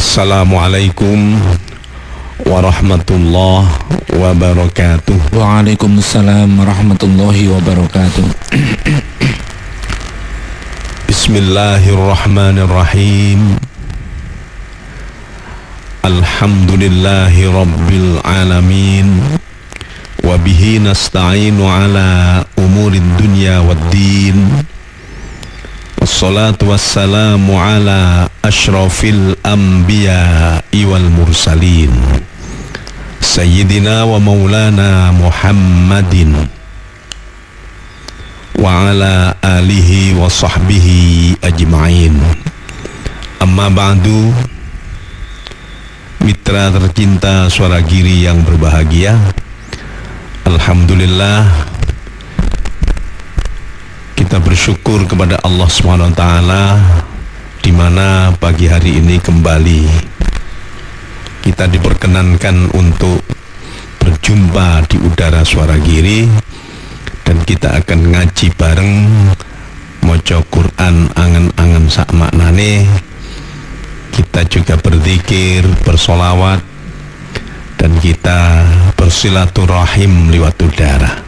Assalamualaikum warahmatullahi wabarakatuh. Waalaikumsalam warahmatullahi wabarakatuh. Bismillahirrahmanirrahim. Alhamdulillahi rabbil alamin. Wabihi nasta'inu ala umurid dunya waddin. Wassalatu wassalamu ala ashrafil anbiya'i wal mursalin Sayyidina wa maulana Muhammadin wa ala alihi wa sahbihi ajma'in. Amma ba'du. Mitra tercinta Suara Giri yang berbahagia, alhamdulillah kita bersyukur kepada Allah SWT di mana pagi hari ini kembali kita diperkenankan untuk berjumpa di udara Suara Giri, dan kita akan ngaji bareng, maca Quran angen-angen sak maknane. Kita juga berzikir, bersolawat, dan kita bersilaturahim lewat udara.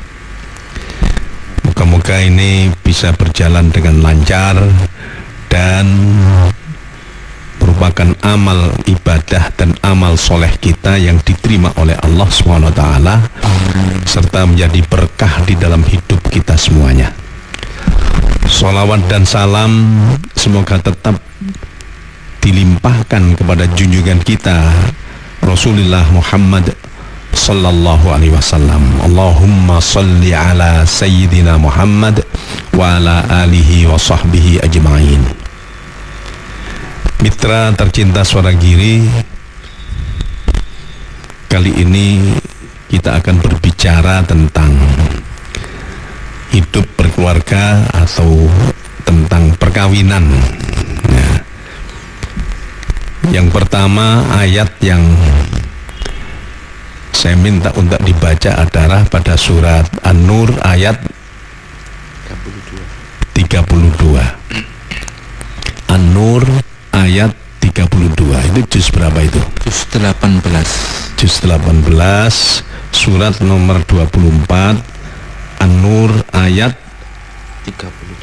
Moga-moga ini bisa berjalan dengan lancar dan merupakan amal ibadah dan amal soleh kita yang diterima oleh Allah SWT, serta menjadi berkah di dalam hidup kita semuanya. Sholawat dan salam semoga tetap dilimpahkan kepada junjungan kita Rasulullah Muhammad sallallahu alaihi wasallam. Allahumma salli ala sayyidina Muhammad wa ala alihi wa sahbihi ajma'in. Mitra tercinta Suara Giri, kali ini kita akan berbicara tentang hidup berkeluarga atau tentang perkawinan. Nah, yang pertama, ayat yang saya minta untuk dibaca adalah pada surat An-Nur ayat 32. An-Nur ayat 32. Itu juz berapa itu? Juz 18. Juz 18, surat nomor 24, An-Nur ayat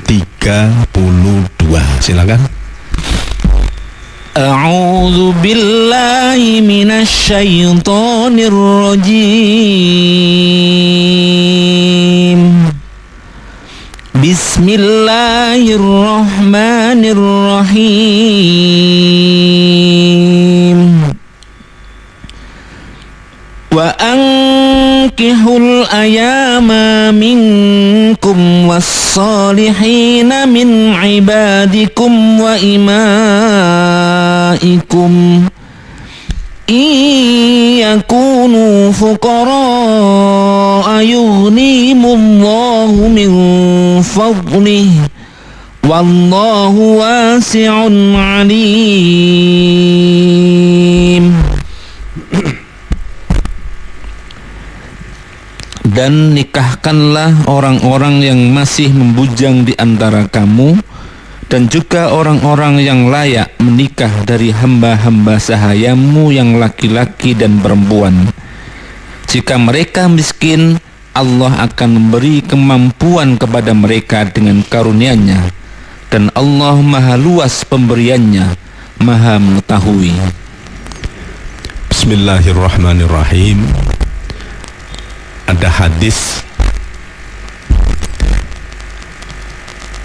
32. Silakan. A'udzu billahi minasy syaithanir rajim. Bismillahirrahmanirrahim. Wa ankihul ayama minkum was-salihina min ibadikum wa imaikum yakunu fuqara yughnihimullahu min fadlihi wallahu wasi'un alim. Dan nikahkanlah orang-orang yang masih membujang di antara kamu, dan juga orang-orang yang layak menikah dari hamba-hamba sahayamu yang laki-laki dan perempuan. Jika mereka miskin, Allah akan memberi kemampuan kepada mereka dengan karunia-Nya, dan Allah maha luas pemberiannya, maha mengetahui. Bismillahirrahmanirrahim. Ada hadis,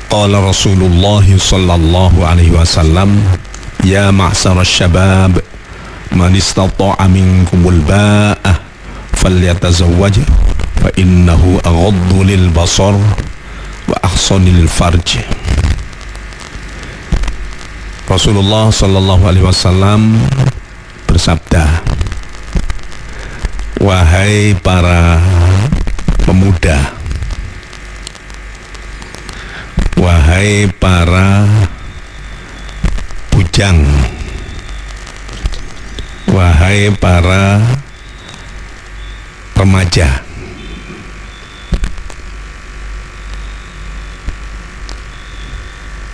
qala Rasulullah sallallahu alaihi wasallam, ya ma'syarasy syabab, man istata'a minkumul ba'ah falyatazawwaj fa innahu aghaddu lil basar wa ahsanu lil farj. Rasulullah sallallahu alaihi wasallam bersabda, wahai para pemuda, wahai para bujang, wahai para remaja,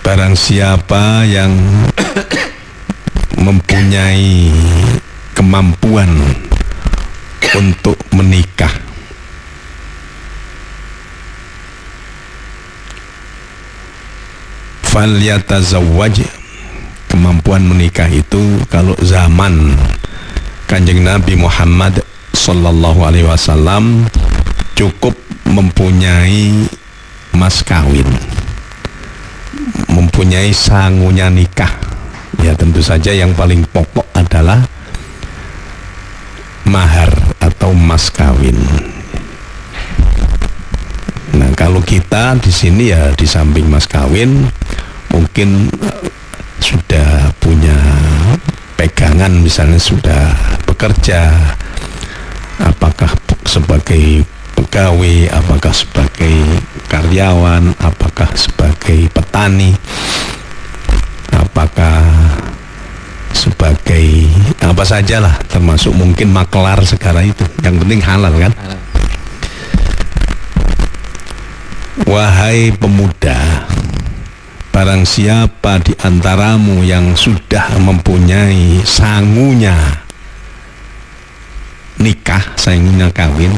barang siapa yang mempunyai kemampuan untuk menikah, falyatazawwaj. Kemampuan menikah itu kalau zaman Kanjeng Nabi Muhammad sallallahu alaihi wasallam cukup mempunyai mas kawin, mempunyai sangunya nikah. Ya tentu saja yang paling pokok adalah mahar atau mas kawin. Nah, kalau kita di sini ya di samping mas kawin mungkin sudah punya pegangan, misalnya sudah bekerja, apakah sebagai pegawai, apakah sebagai karyawan, apakah sebagai petani, apakah sebagai apa sajalah, termasuk mungkin makelar segala itu, yang penting halal kan. Wahai pemuda, barang siapa di antaramu yang sudah mempunyai sangunya nikah, sangunya kawin,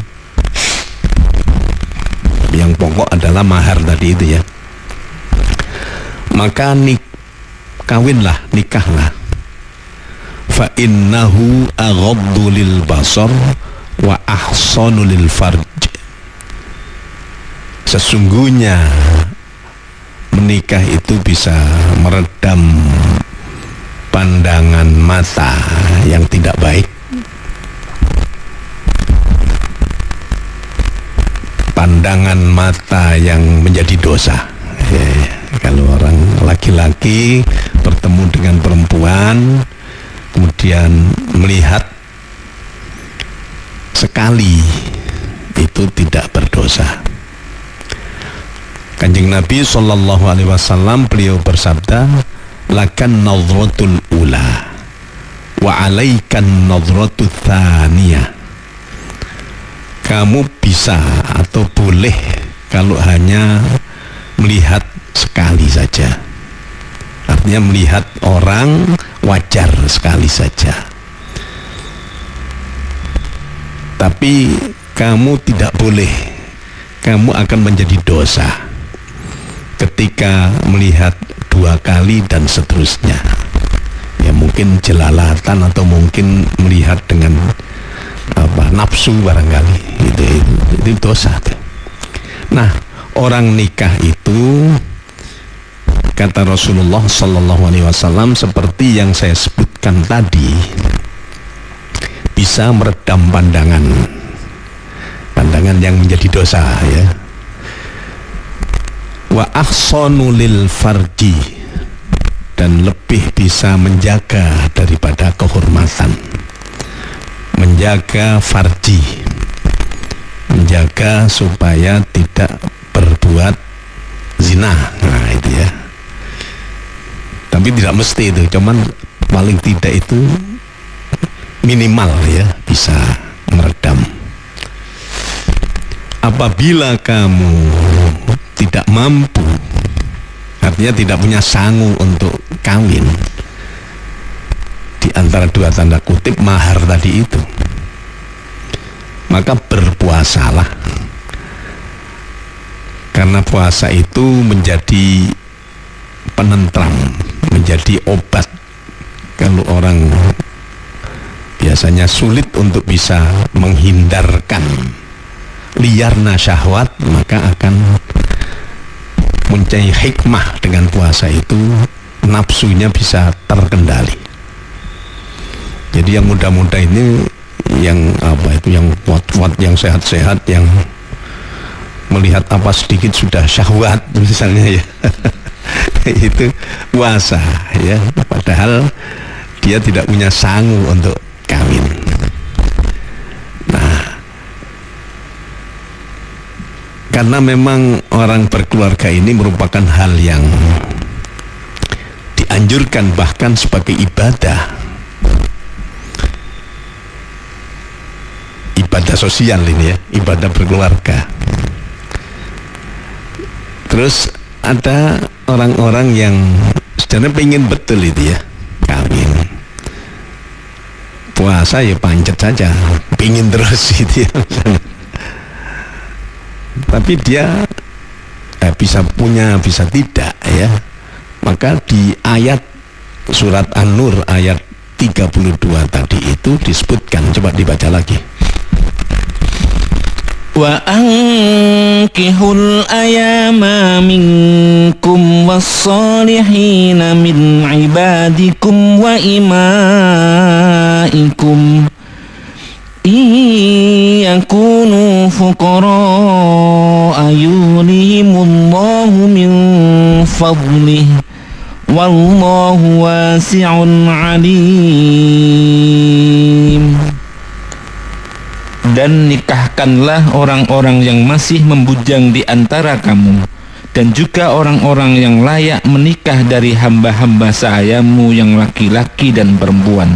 yang pokok adalah mahar tadi itu ya, maka kawinlah, nikahlah. Fa innahu aghaddu lil basar wa ahsanu lil farj. Sesungguhnya menikah itu bisa meredam pandangan mata yang tidak baik, pandangan mata yang menjadi dosa. Kalau orang laki-laki bertemu dengan perempuan kemudian melihat sekali, itu tidak berdosa. Kanjeng Nabi sallallahu alaihi wasallam beliau bersabda, lakan nadhratul ula wa alaikan nadhratul thaniyah. Kamu bisa atau boleh kalau hanya melihat sekali saja, artinya melihat orang wajar sekali saja, tapi kamu tidak boleh, kamu akan menjadi dosa ketika melihat 2 kali dan seterusnya. Ya mungkin jelalatan atau mungkin melihat dengan nafsu barangkali, itu dosa. Nah, orang nikah itu kata Rasulullah sallallahu alaihi wasallam seperti yang saya sebutkan tadi, bisa meredam pandangan yang menjadi dosa ya. Wa ahsanu lil farji, dan lebih bisa menjaga daripada kehormatan, menjaga farji, menjaga supaya tidak berbuat zina. Nah itu ya, tapi tidak mesti itu, cuman paling tidak itu minimal ya, bisa meredam. Apabila kamu tidak mampu, artinya tidak punya sangu untuk kawin, di antara 2 tanda kutip mahar tadi itu, maka berpuasalah, karena puasa itu menjadi penentram, menjadi obat. Kalau orang biasanya sulit untuk bisa menghindarkan liarna syahwat, maka akan mencari hikmah dengan puasa itu, nafsunya bisa terkendali. Jadi yang muda-muda ini, yang yang kuat-kuat, yang sehat-sehat, yang melihat apa sedikit sudah syahwat misalnya ya itu puasa ya, padahal dia tidak punya sangu untuk kawin. Nah, karena memang orang berkeluarga ini merupakan hal yang dianjurkan bahkan sebagai ibadah sosial ini ya, ibadah berkeluarga. Terus ada orang-orang yang sebenarnya pengen betul itu ya, kawin, puasa ya pancet saja, pingin terus gitu ya. Tapi dia bisa punya, bisa tidak ya. Maka di ayat surat An-Nur ayat 32 tadi itu disebutkan, coba dibaca lagi. Wa ankihul ayama minkum was-salihina min ibadikum wa imaikum yakunu fuqara yughnihimullahu min fadlih wallahu wasi'un alim. Dan nikahkanlah orang-orang yang masih membujang di antara kamu, dan juga orang-orang yang layak menikah dari hamba-hamba sahayamu yang laki-laki dan perempuan.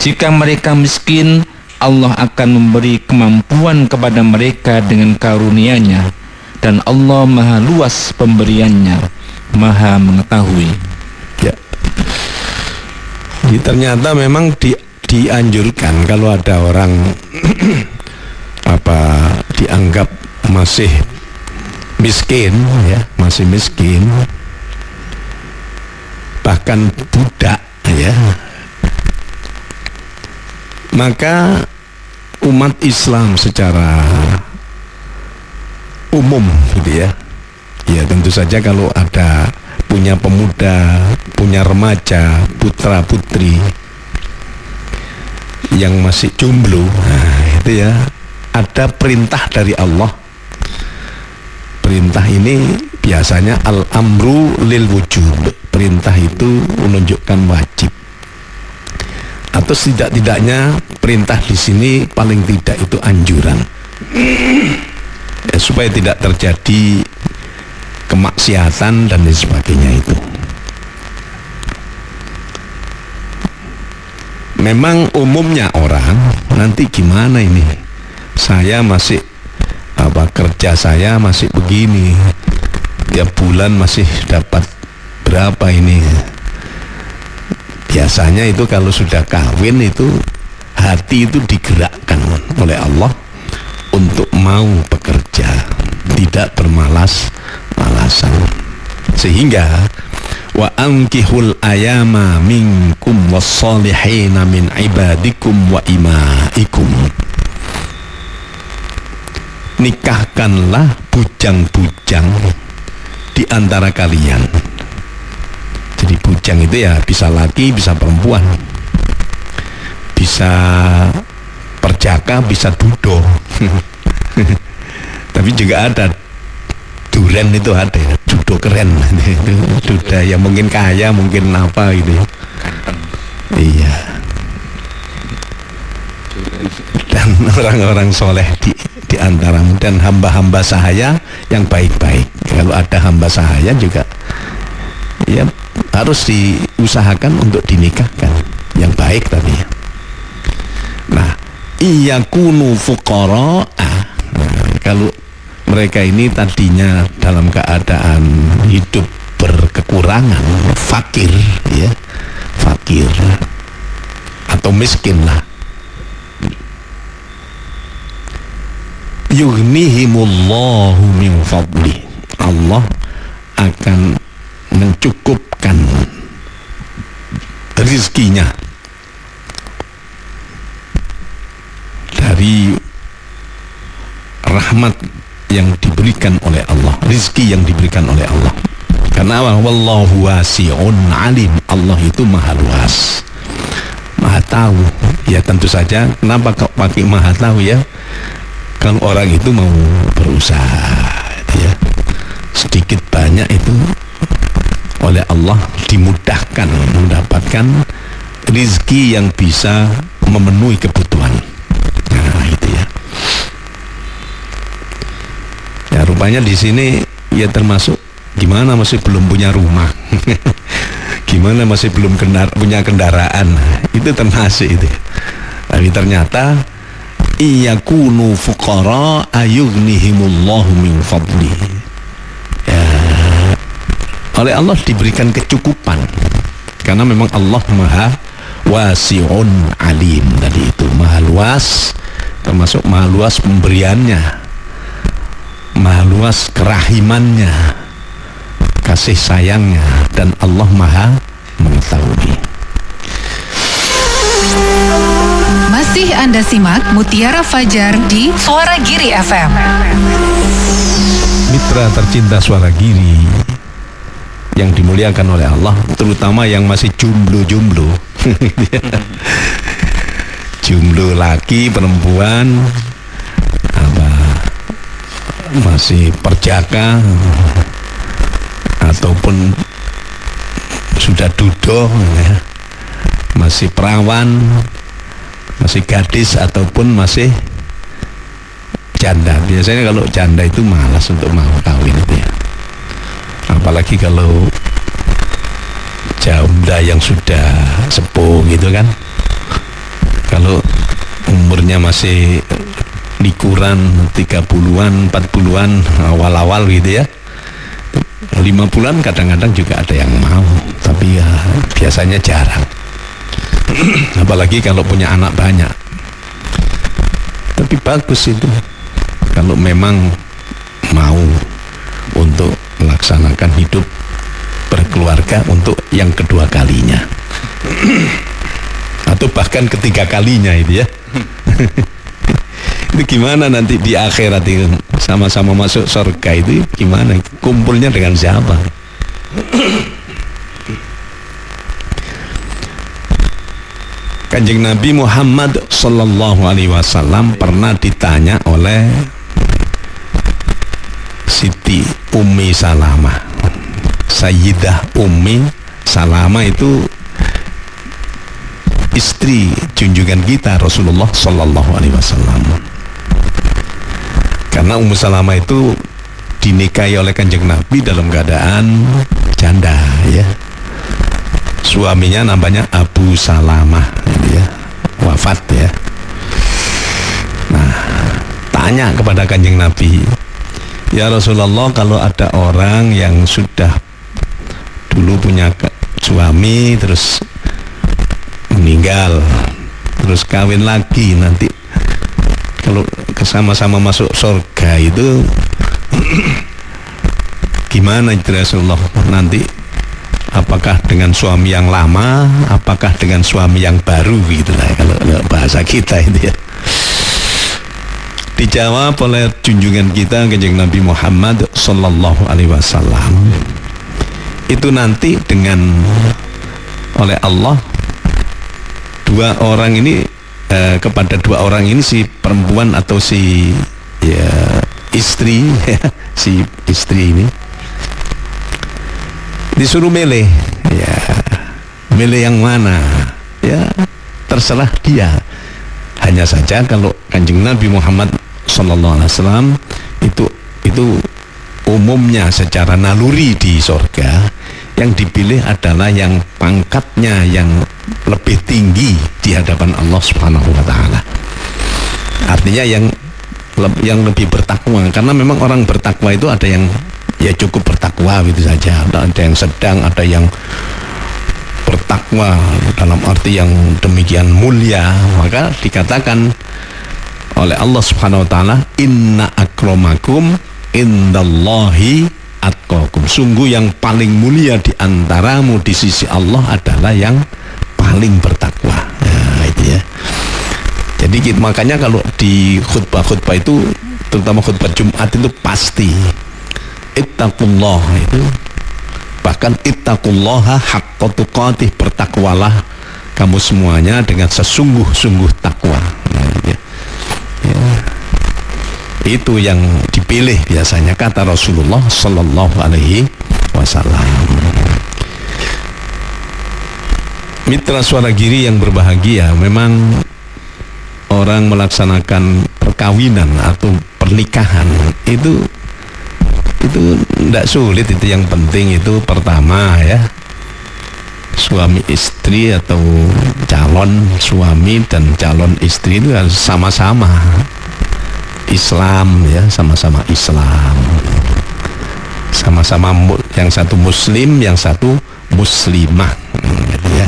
Jika mereka miskin, Allah akan memberi kemampuan kepada mereka dengan karunia-Nya, dan Allah maha luas pemberiannya, maha mengetahui. Ya. Jadi ternyata memang dianjurkan kalau ada orang dianggap masih miskin ya, masih miskin, bahkan budak ya, maka umat Islam secara umum gitu ya, ya tentu saja kalau ada punya pemuda, punya remaja, putra putri yang masih jomblo, nah itu ya, ada perintah dari Allah. Perintah ini biasanya al-amru lil wujub. Perintah itu menunjukkan wajib. Atau setidak-tidaknya perintah di sini paling tidak itu anjuran. Ya, supaya tidak terjadi kemaksiatan dan lain sebagainya itu. Memang umumnya orang nanti gimana ini, saya masih kerja saya masih begini, tiap bulan masih dapat berapa ini. Biasanya itu kalau sudah kawin itu hati itu digerakkan oleh Allah untuk mau bekerja, tidak bermalas-malasan, sehingga wa ankihul ayama minkum was-salihina min ibadikum wa imaikum. Nikahkanlah bujang-bujang di antara kalian. Jadi bujang itu ya bisa laki, bisa perempuan, bisa perjaka, bisa dudo. Tapi juga ada duren, itu ada ya, dudo keren. Duda yang mungkin kaya, mungkin apa gitu ya. Iya. Dan orang-orang soleh di antaramu, dan hamba-hamba sahaya yang baik-baik. Kalau ada hamba sahaya juga ya harus diusahakan untuk dinikahkan yang baik tadi ya. Nah, iyakunu fuqara, kalau mereka ini tadinya dalam keadaan hidup berkekurangan, fakir ya, fakir atau miskin lah, yughnihimullahu min fadli, Allah akan mencukupkan rizkinya dari rahmat yang diberikan oleh Allah, rizki yang diberikan oleh Allah. Karena wallahu wasi'un alim, Allah itu maha luas, maha tahu. Ya tentu saja, kenapa kau pakai maha tahu ya? Kalau orang itu mau berusaha ya, sedikit banyak itu oleh Allah dimudahkan mendapatkan rizki yang bisa memenuhi kebutuhan. Nah itu ya. Ya rupanya di sini ya termasuk gimana masih belum punya rumah, gimana masih belum punya kendaraan, itu termasuk itu. Tapi ternyata iyakunu fuqara ayughnihimullahu min fadli. Ya, oleh Allah diberikan kecukupan, karena memang Allah maha wasi'un alim. Tadi itu maha luas, termasuk maha luas pemberiannya, maha luas kerahimannya, kasih sayangnya, dan Allah maha mengetahui. Masih Anda simak Mutiara Fajar di Suara Giri FM. Mitra tercinta Suara Giri yang dimuliakan oleh Allah, terutama yang masih jomblo-jomblo. Jomblo laki, perempuan, apa, masih perjaka ataupun sudah dudoh ya, masih perawan, masih gadis ataupun masih janda. Biasanya kalau janda itu malas untuk mau kawin itu ya. Apalagi kalau janda yang sudah sepuh gitu kan. Kalau umurnya masih likuran 30-an, 40-an, awal-awal gitu ya, 5 bulan kadang-kadang juga ada yang mau, tapi ya biasanya jarang. Apalagi kalau punya anak banyak. Tapi bagus itu kalau memang mau untuk melaksanakan hidup berkeluarga untuk yang kedua kalinya atau bahkan ketiga kalinya itu ya. Itu gimana nanti di akhirat itu sama-sama masuk surga itu gimana, kumpulnya dengan siapa? Kanjeng Nabi Muhammad sallallahu alaihi wasallam pernah ditanya oleh Siti Ummi Salamah, Sayyidah Ummi Salamah itu istri junjungan kita Rasulullah sallallahu alaihi wasallam. Karena Ummu Salamah itu dinikahi oleh Kanjeng Nabi dalam keadaan janda ya. Suaminya namanya Abu Salamah ya, wafat ya. Nah, tanya kepada Kanjeng Nabi, ya Rasulullah, kalau ada orang yang sudah dulu punya suami terus meninggal terus kawin lagi, nanti kalau sama-sama masuk surga itu gimana itu Rasulullah? Nanti apakah dengan suami yang lama, apakah dengan suami yang baru gitu lah kalau bahasa kita itu ya. Dijawab oleh junjungan kita Kanjeng Nabi Muhammad sallallahu alaihi wasallam, itu nanti dengan oleh Allah dua orang ini kepada dua orang ini, si perempuan atau si ya istri ya, si istri ini disuruh milih ya, milih yang mana ya, terserah dia. Hanya saja kalau Kanjeng Nabi Muhammad sallallahu alaihi wasallam itu umumnya secara naluri di surga yang dipilih adalah yang pangkatnya yang lebih tinggi di hadapan Allah Subhanahu wa taala. Artinya yang lebih bertakwa, karena memang orang bertakwa itu ada yang ya cukup bertakwa gitu saja, ada yang sedang, ada yang bertakwa dalam arti yang demikian mulia. Maka dikatakan oleh Allah Subhanahu wa taala, inna akramakum indallahi atqakum. Sungguh yang paling mulia di antaramu di sisi Allah adalah yang paling bertakwa. Nah, itu ya. Jadi makanya kalau di khutbah-khutbah itu, terutama khutbah Jumat itu pasti ittaqullah, itu bahkan ittaqullaha haqqa tuqatih, bertakwalah kamu semuanya dengan sesungguh-sungguh takwa. Nah, ya. Ya. Itu yang dipilih biasanya, kata Rasulullah sallallahu alaihi wasallam. Mitra Suara Giri yang berbahagia, memang orang melaksanakan perkawinan atau pernikahan itu tidak sulit. Itu yang penting itu pertama ya, suami istri atau calon suami dan calon istri itu harus sama-sama Islam ya, sama-sama Islam, sama-sama yang satu muslim, yang satu muslimah gitu ya.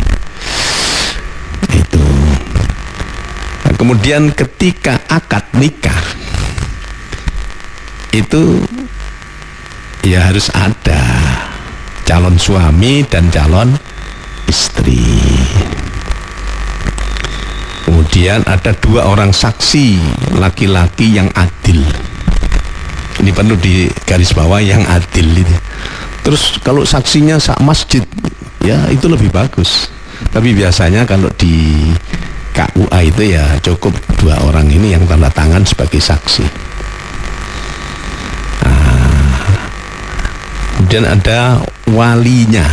Kemudian ketika akad nikah itu ya harus ada calon suami dan calon istri. Kemudian ada 2 orang saksi laki-laki yang adil. Ini perlu digarisbawahi, yang adil itu. Terus kalau saksinya sak masjid, ya itu lebih bagus. Tapi biasanya kalau di KUA itu ya cukup 2 orang ini yang tanda tangan sebagai saksi. Kemudian ada walinya,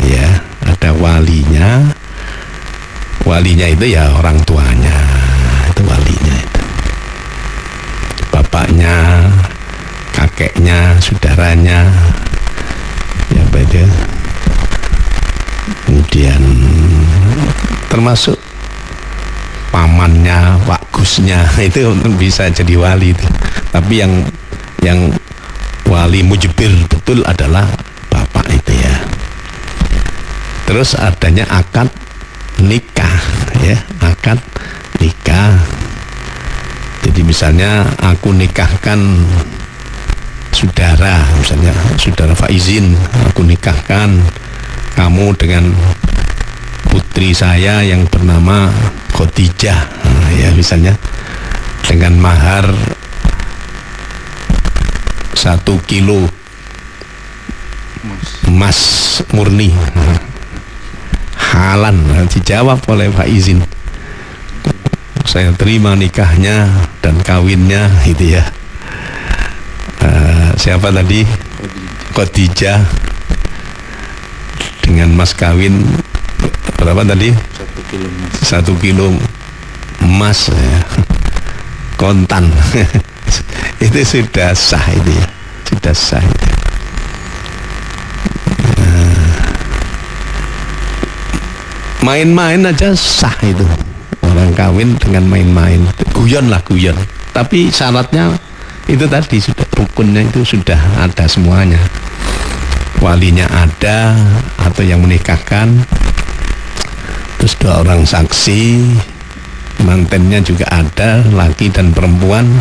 ya, ada walinya. Walinya itu ya orang tuanya, itu walinya itu. Bapaknya, kakeknya, saudaranya, ya beda. Kemudian termasuk pamannya, Pak Gusnya, itu bisa jadi wali itu. Tapi yang wali mujibir betul adalah bapak itu ya. Terus adanya akad nikah, ya, akad nikah. Jadi misalnya aku nikahkan saudara, misalnya saudara Faizin, aku nikahkan kamu dengan putri saya yang bernama Khadijah, ya misalnya, dengan mahar 1 kilo emas murni, halan. Dijawab oleh Pak Izin, saya terima nikahnya dan kawinnya, gitu ya. Siapa tadi? Khadijah, dengan mas kawin berapa tadi? 1 kilo emas, ya, kontan. Itu sudah sah itu ya, sudah sah itu. Main-main aja sah itu, orang kawin dengan main-main, guyon lah, guyon. Tapi syaratnya itu tadi, sudah rukunnya itu sudah ada semuanya, walinya ada atau yang menikahkan, terus 2 orang saksi, mantennya juga ada, laki dan perempuan,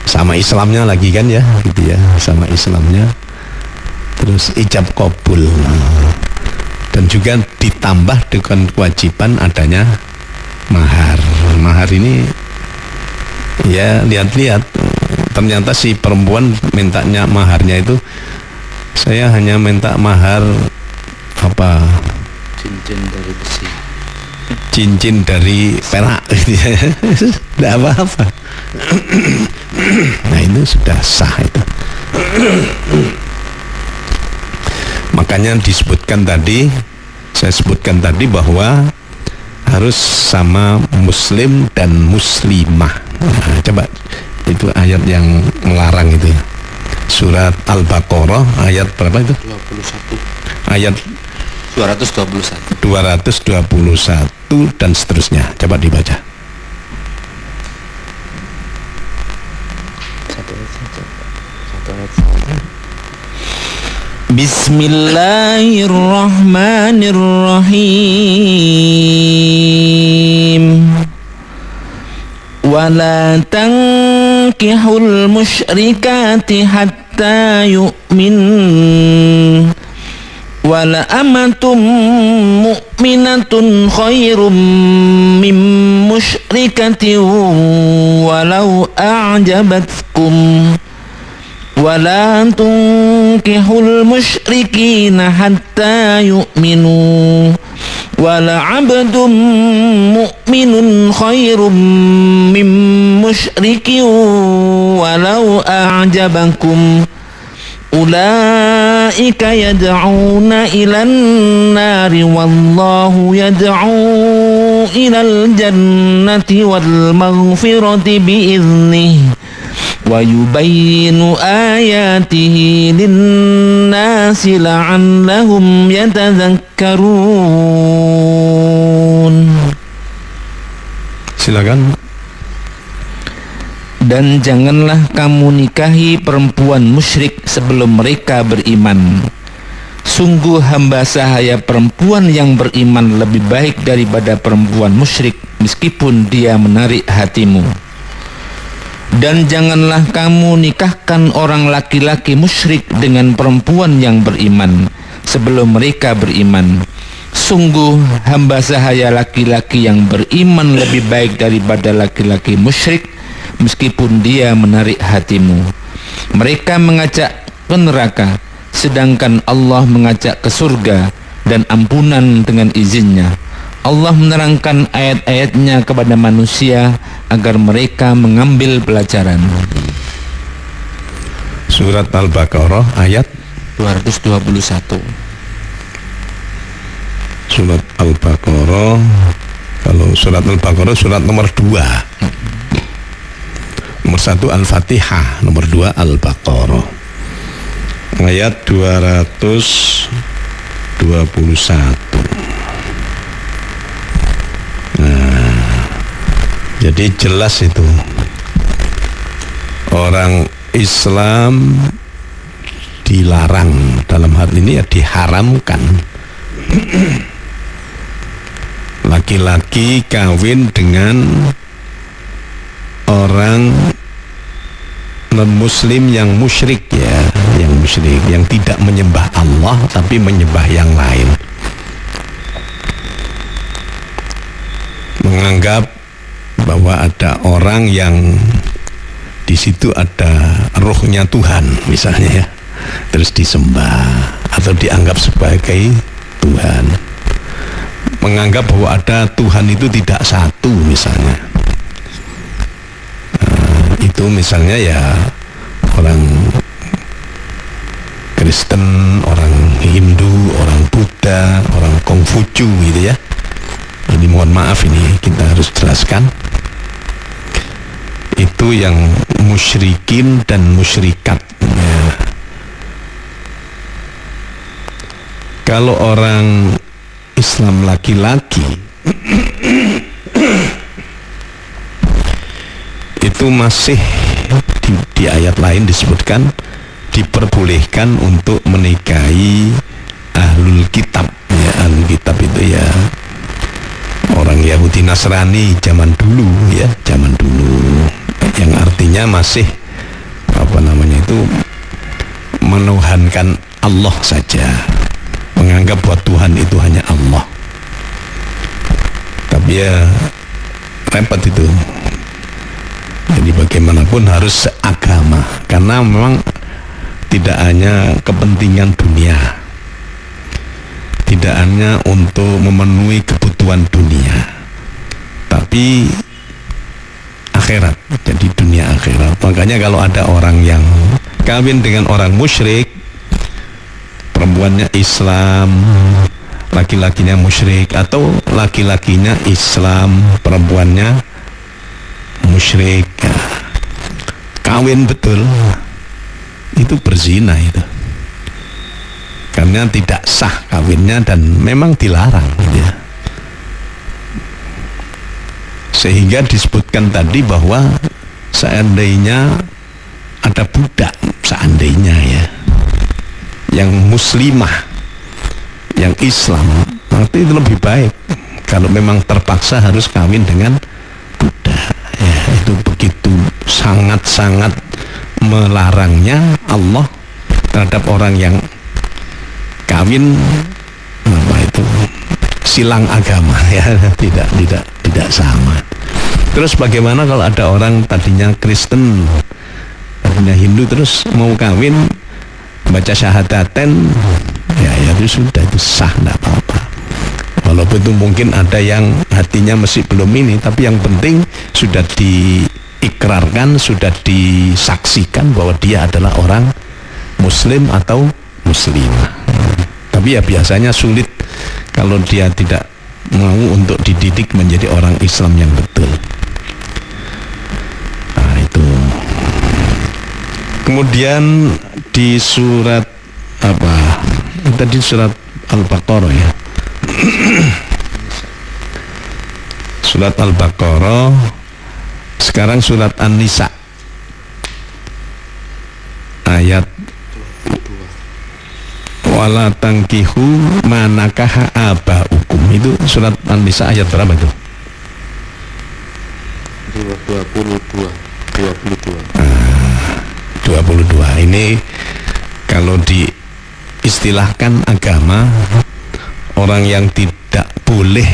sama Islamnya lagi kan ya, gitu ya, sama Islamnya. Terus ijab qabul, dan juga ditambah dengan kewajiban adanya mahar. Mahar ini ya lihat-lihat, ternyata si perempuan mintanya maharnya itu, saya hanya minta mahar apa, cincin dari besi, cincin dari perak, tidak apa-apa. Nah itu sudah sah itu. Makanya disebutkan tadi, saya sebutkan tadi bahwa harus sama muslim dan muslimah. Nah, coba itu ayat yang melarang itu ya. Surat Al-Baqarah ayat berapa itu? 21. Ayat 221. 221 dan seterusnya. Coba dibaca. Bismillahirrahmanirrahim. Wala tankihul musyrikati hatta yu'min. Wala amatum mu'minatun khairum min musyrikatin walau a'jabatkum. Wala tunkihul musyrikina hatta yu'minu. Wala abdun mu'minun khairum min musyrikin walau a'jabakum. Ulaika yad'una ilan nari wallahu yad'u ilal jannati wal maghfirati bi'iznihi wa yubayyinu ayatihi linnasi la'allahum yatadhakkarun. Silakan. Dan janganlah kamu nikahi perempuan musyrik sebelum mereka beriman, Sungguh hamba sahaya perempuan yang beriman lebih baik daripada perempuan musyrik, meskipun dia menarik hatimu. Dan janganlah kamu nikahkan orang laki-laki musyrik dengan perempuan yang beriman sebelum mereka beriman. Sungguh hamba sahaya laki-laki yang beriman lebih baik daripada laki-laki musyrik, meskipun dia menarik hatimu. Mereka mengajak ke neraka, sedangkan Allah mengajak ke surga dan ampunan dengan izinnya. Allah menerangkan ayat-ayatnya kepada manusia agar mereka mengambil pelajaran. Surat Al-Baqarah ayat 221. Surat Al-Baqarah, kalau surat Al-Baqarah surat nomor 2. Nomor 1 Al-Fatihah, nomor 2 Al-Baqarah. Ayat 221. Jadi jelas itu orang Islam dilarang, dalam hal ini ya diharamkan laki-laki kawin dengan orang non-muslim yang musyrik, ya, yang musyrik, yang tidak menyembah Allah tapi menyembah yang lain, menganggap bahwa ada orang yang di situ ada rohnya Tuhan misalnya, ya, terus disembah atau dianggap sebagai Tuhan, menganggap bahwa ada Tuhan itu tidak satu misalnya. Itu misalnya ya orang Kristen, orang Hindu, orang Buddha, orang Konghucu gitu ya. Ini mohon maaf, ini kita harus jelaskan. Itu yang musyrikin dan musyrikat, ya. Kalau orang Islam laki-laki itu masih di ayat lain disebutkan diperbolehkan untuk menikahi ahlul kitab, ya. Ahlul kitab itu ya orang Yahudi Nasrani zaman dulu, ya, zaman dulu, yang artinya masih itu menuhankan Allah saja, menganggap bahwa Tuhan itu hanya Allah. Tapi ya repot itu. Jadi bagaimanapun harus seagama, karena memang tidak hanya kepentingan dunia, tidak hanya untuk memenuhi kebutuhan dunia, tapi akhirat. Jadi dunia akhirat. Makanya kalau ada orang yang kawin dengan orang musyrik, perempuannya Islam, laki-lakinya musyrik, atau laki-lakinya Islam, perempuannya musyrik, ya, kawin betul, itu berzina itu, karena tidak sah kawinnya dan memang dilarang, ya. Sehingga disebutkan tadi bahwa seandainya ada budak, seandainya ya, yang muslimah, yang Islam, nanti itu lebih baik. Kalau memang terpaksa harus kawin dengan budak, ya, itu begitu sangat-sangat melarangnya Allah terhadap orang yang kawin itu silang agama, ya, tidak sama. Terus bagaimana kalau ada orang tadinya Kristen, tadinya Hindu, terus mau kawin baca syahadaten, ya itu sudah, itu sah, tidak apa-apa. Walaupun itu mungkin ada yang hatinya masih belum ini, tapi yang penting sudah diikrarkan, sudah disaksikan bahwa dia adalah orang Muslim atau Muslimah. Tapi ya biasanya sulit kalau dia tidak mau untuk dididik menjadi orang Islam yang betul. Nah itu. Kemudian di surat apa? Tadi surat Al-Baqarah, ya. Surat Al-Baqarah. Sekarang surat An-Nisa ayat wala tangkihu manakaha abaukum. Itu surat An-Nisa ayat berapa itu? 22. 22. Ini kalau diistilahkan agama, orang yang tidak boleh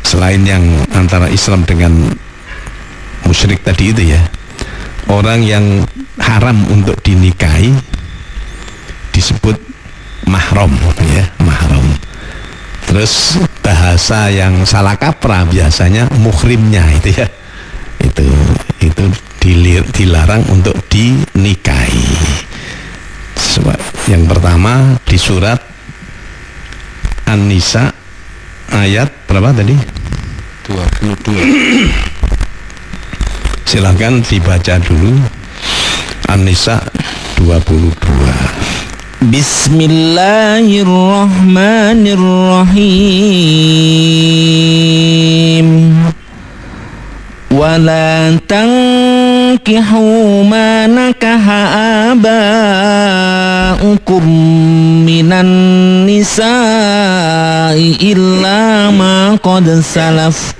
selain yang antara Islam dengan musyrik tadi itu ya, orang yang haram untuk dinikahi disebut mahram ya, mahram. Terus bahasa yang salah kaprah biasanya muhrimnya itu ya, itu dilarang untuk dinikahi. Yang pertama di surat An-Nisa ayat berapa tadi? 22. Silakan dibaca dulu. An-Nisa 22. Bismillahirrahmanirrahim. Wala tankihu ma nakaha abaukum minan nisa'i illa ma qad salaf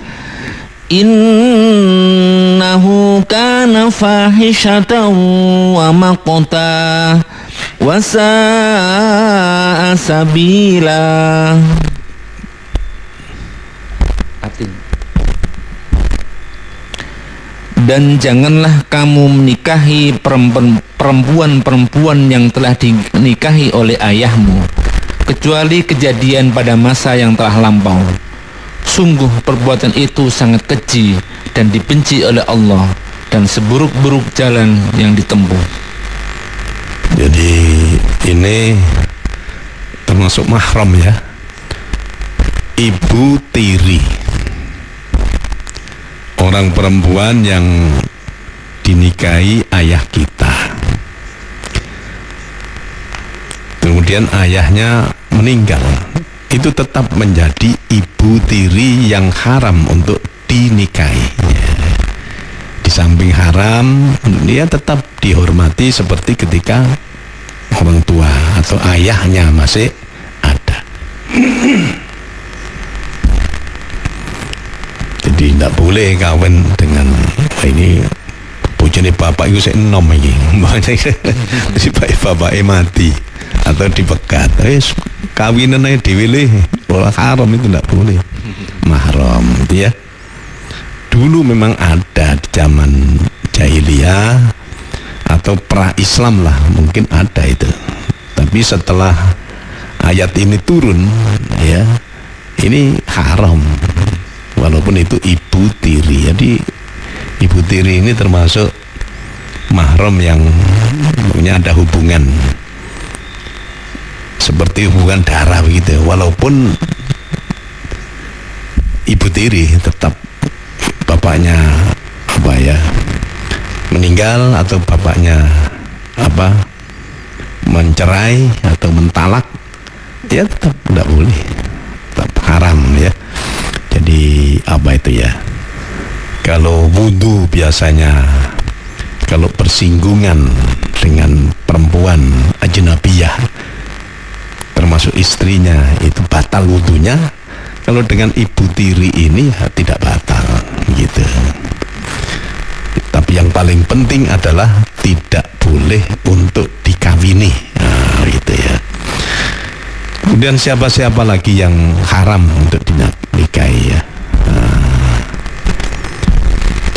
innahu kana fahishatan wa maqta wa sa'a sabila. Dan janganlah kamu menikahi perempuan-perempuan yang telah dinikahi oleh ayahmu, kecuali kejadian pada masa yang telah lampau. Sungguh perbuatan itu sangat keji dan dibenci oleh Allah, dan seburuk-buruk jalan yang ditempuh. Jadi ini termasuk mahram ya, ibu tiri, orang perempuan yang dinikahi ayah kita, kemudian ayahnya meninggal, itu tetap menjadi ibu tiri yang haram untuk dinikahi. Di samping haram, dia tetap dihormati seperti ketika orang tua atau ayahnya masih ada. Jadi tidak boleh kawin dengan ini bojone bapak itu saya enom iki. Si bapak mati atau dipegat. Kawinan aja dhewe le, ora haram, itu tidak boleh. Mahram itu ya. Dulu memang ada di zaman jahiliyah atau pra-Islam lah, mungkin ada itu. Tapi setelah ayat ini turun ya, ini haram. Walaupun itu ibu tiri. Jadi ibu tiri ini termasuk mahram yang punya ada hubungan seperti hubungan darah begitu. Walaupun ibu tiri tetap bapaknya meninggal atau bapaknya mencerai atau mentalak, ya tetap tidak boleh, tetap haram ya. Jadi itu ya, kalau wudu biasanya kalau bersinggungan dengan perempuan ajnabiyah termasuk istrinya itu batal wudunya. Kalau dengan ibu tiri ini ya tidak batal gitu. Tapi yang paling penting adalah tidak boleh untuk dikawini, gitu ya. Kemudian siapa-siapa lagi yang haram untuk dinikahi ya.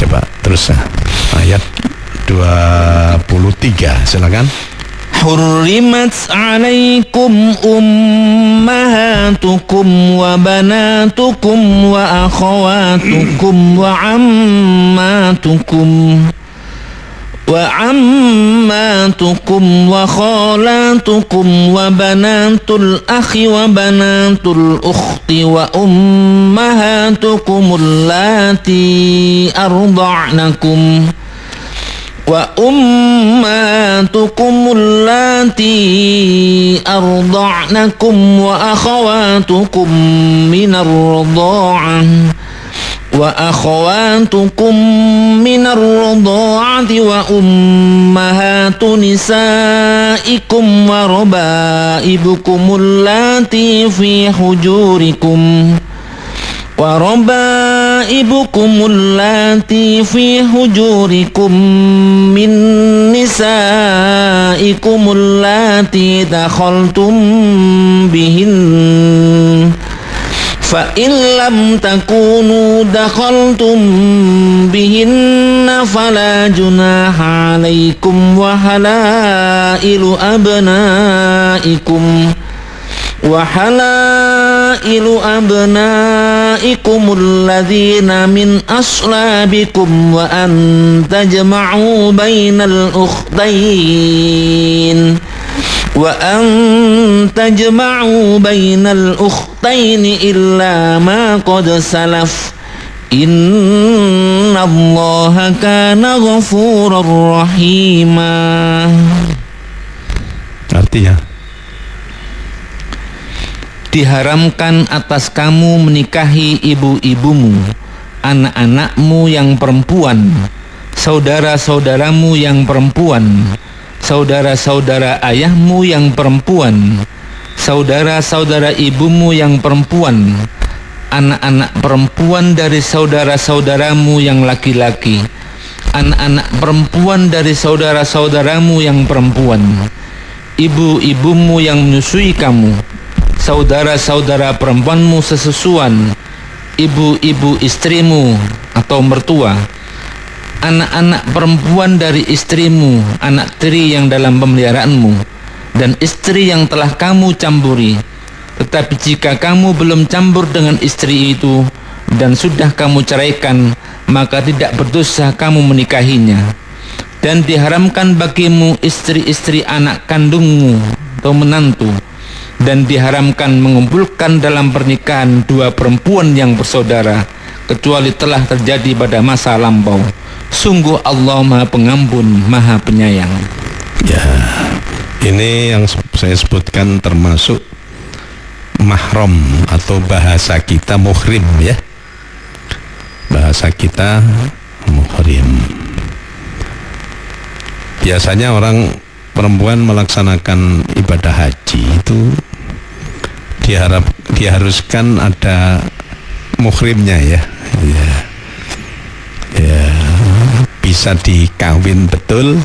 Coba terus ayat 23, silakan. Hurrimat alaikum ummahatukum wa banatukum wa akhawatukum wa ammatukum wa khalatukum wa banatul akhi wa banatul ukhti wa ummahatukum allati arda'nakum وأمهاتكم اللاتي أرضعنكم وأخواتكم من الرضاعة وأمهات نسائكم nisaikum wa rabaibukumul lati fi hujurikum وربائبكم اللاتي في حجوركم من نسائكم اللاتي دخلتم بهن فإن لم تكونوا دخلتم بهن فلا جناح عليكم وحلائل أبنائكم الذين من أصلابكم وأن تجمعوا بين الأختين إلا ما قد سلف إن الله كان غفورا رحيما. Artinya, diharamkan atas kamu menikahi ibu-ibumu, anak-anakmu yang perempuan, saudara-saudaramu yang perempuan, saudara-saudara ayahmu yang perempuan, saudara-saudara ibumu yang perempuan, anak-anak perempuan dari saudara-saudaramu yang laki-laki, anak-anak perempuan dari saudara-saudaramu yang perempuan, ibu-ibumu yang menyusui kamu, saudara-saudara perempuanmu sesusuan, ibu-ibu istrimu atau mertua, anak-anak perempuan dari istrimu, anak tiri yang dalam pemeliharaanmu, dan istri yang telah kamu campuri. Tetapi jika kamu belum campur dengan istri itu dan sudah kamu ceraikan, maka tidak berdosa kamu menikahinya. Dan diharamkan bagimu istri-istri anak kandungmu atau menantu, dan diharamkan mengumpulkan dalam pernikahan dua perempuan yang bersaudara kecuali telah terjadi pada masa lampau. Sungguh Allah Maha Pengampun, Maha Penyayang. ya, ini yang saya sebutkan termasuk mahram atau bahasa kita muhrim, ya. Bahasa kita muhrim. Biasanya orang perempuan melaksanakan ibadah haji itu diharuskan ada muhrimnya, ya. Ya, bisa dikawin betul.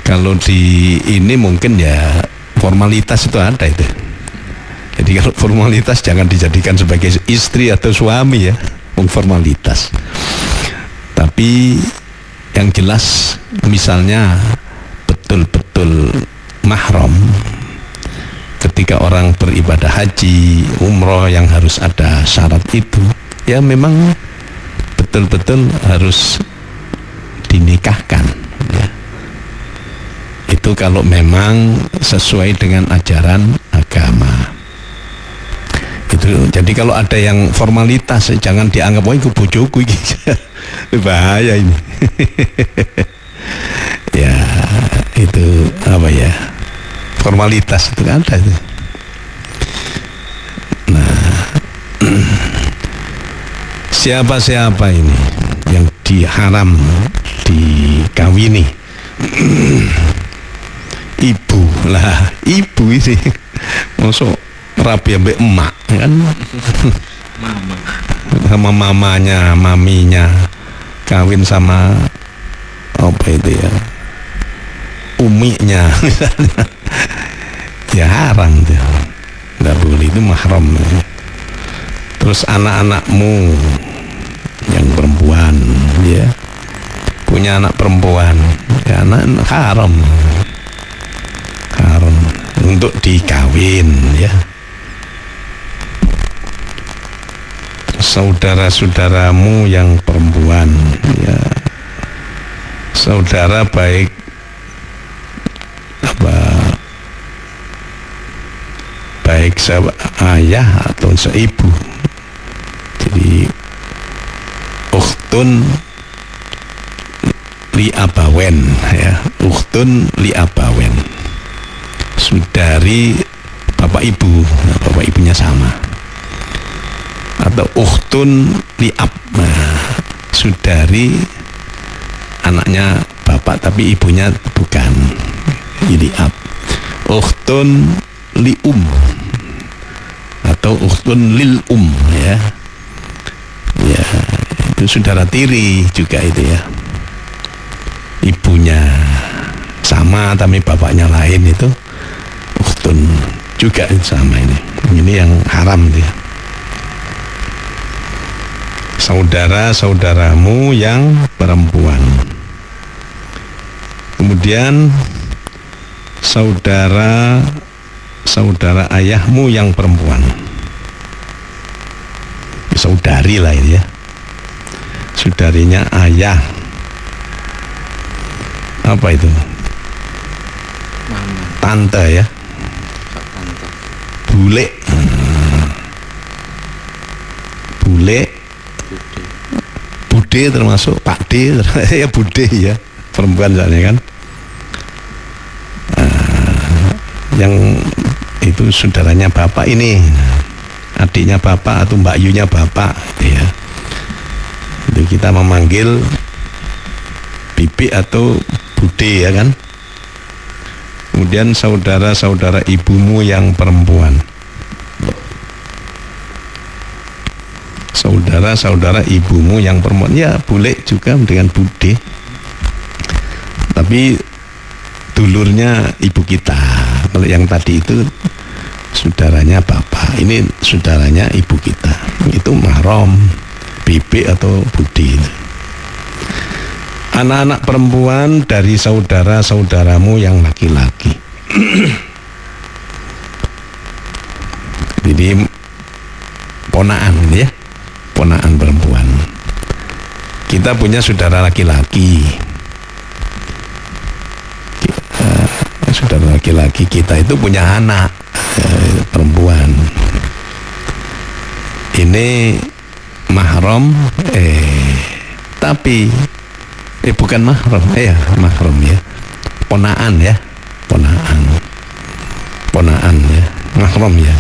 Kalau di ini mungkin ya formalitas itu ada itu. Jadi kalau formalitas jangan dijadikan sebagai istri atau suami, ya, formalitas. Tapi yang jelas misalnya betul-betul mahram ketika orang beribadah haji, umroh yang harus ada syarat itu, ya memang betul-betul harus dinikahkan, ya. Itu kalau memang sesuai dengan ajaran agama. Itu jadi kalau ada yang formalitas jangan dianggap wah itu bojoku ini. Bahaya ini. Ya, itu apa ya? Formalitas itu ada itu. Nah, siapa-siapa ini yang diharam dikawini? Ibu lah, ibu ini masuk rabi ambek emak, kan? Mama. Sama mamanya, maminya kawin sama apa itu ya? Uminya misalnya. Ya haram tuh, nggak boleh, itu mahram. Terus anak-anakmu yang perempuan, ya, punya anak perempuan, ya anak haram untuk dikawin, ya. Saudara-saudaramu yang perempuan, ya, saudara baik ayah atau seibu. Jadi ukhtun li abawen, ya, ukhtun li abawen, saudari bapak ibu, bapak ibunya sama. Atau ukhtun li ab, saudari anaknya bapak tapi ibunya bukan. Jadi ab. Ukhtun li atau ukhtun lil ya. Ya, itu saudara tiri juga itu ya. Ibunya sama tapi bapaknya lain, itu ukhtun juga sama ini. Ini yang haram dia. Saudara-saudaramu yang perempuan. Kemudian saudara ayahmu yang perempuan. Saudari lah ini ya. Saudarinya ayah. Apa itu? Mama. Tante ya. Tante. Bule. Bule. Bude termasuk Pak D. Ya bude ya. Perempuan soalnya kan. Yang itu saudaranya bapak ini, adiknya bapak atau Mbak Yunya bapak gitu ya. Itu kita memanggil bibi atau bude ya kan. Kemudian saudara-saudara ibumu yang perempuan. Saudara-saudara ibumu yang perempuan ya boleh juga dengan bude. Tapi dulurnya ibu kita. Kalau yang tadi itu saudaranya bapak, ini saudaranya ibu kita. Itu mahram, bibi atau budi. Anak-anak perempuan dari saudara-saudaramu yang laki-laki. Jadi ponaan ya, ponaan perempuan. Kita punya saudara laki-laki. Saudara laki-laki kita itu punya anak perempuan. Ini mahram tapi bukan mahram ya, mahram ya. Ponaan ya, ponaan ya, mahram ya.